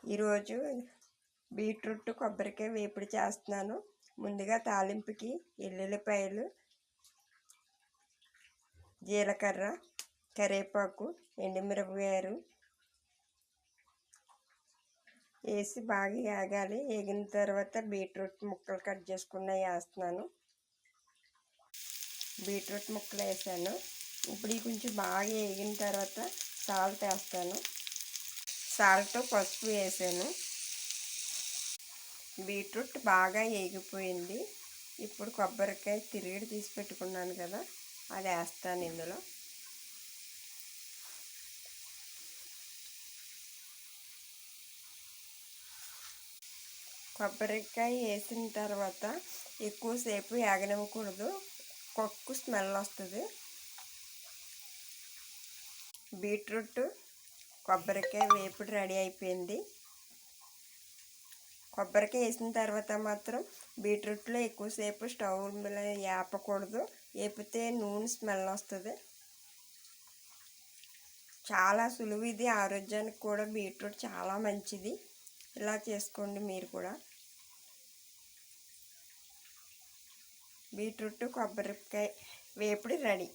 ఈరోజు బీట్రూట్ కొబ్బరికాయ వేపుడు చేస్తున్నాను. ముందుగా తాలింపుకి ఎల్లుల్లిపాయలు, జీలకర్ర, కరివేపాకు, ఎండుమిరపకాయలు వేసి బాగా వేగాలి. వేగిన తర్వాత బీట్రూట్ ముక్కలు కట్ చేసుకున్నవి వేస్తున్నాను. బీట్రూట్ ముక్కలు వేసాను. ఇప్పుడు కొంచెం బాగా వేగిన తర్వాత సాల్ట్ వేస్తాను. సాల్ట్, పసుపు వేసాను. బీట్రూట్ బాగా వేగిపోయింది. ఇప్పుడు కొబ్బరికాయ తిరిగి తీసి పెట్టుకున్నాను కదా, అది వేస్తాను ఇందులో. కొబ్బరికాయ వేసిన తర్వాత ఎక్కువసేపు వేగనివ్వకూడదు, కొక్కు స్మెల్ వస్తుంది. బీట్రూట్ కొబ్బరికాయ వేపుడు రెడీ అయిపోయింది. కొబ్బరికాయ వేసిన తర్వాత మాత్రం బీట్రూట్లో ఎక్కువసేపు స్టవ్ మీద వేపకూడదు. వేపితే నూనె స్మెల్ వస్తుంది. చాలా సులువు ఇది. ఆరోగ్యానికి కూడా బీట్రూట్ చాలా మంచిది. ఇలా చేసుకోండి మీరు కూడా. బీట్రూట్ కొబ్బరికాయ వేపుడు రెడీ.